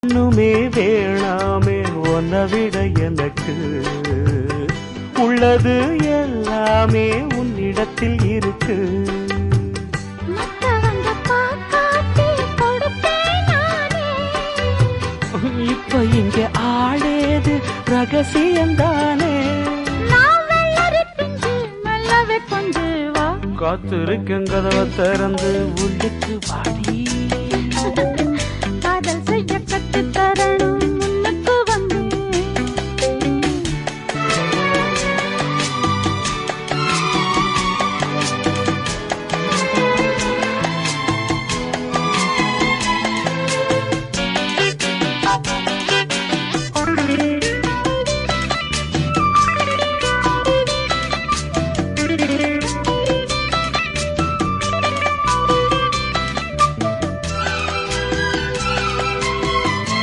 இன்னுமே வேணாமே உன்னை விட எனக்கு உள்ளது எல்லாமே உன்னிடத்தில் இருக்கு. இப்ப இங்க ஆடேது ரகசியம்தானே. காத்திருக்கேன் கதவை திறந்து உள்ளுக்கு வாடி.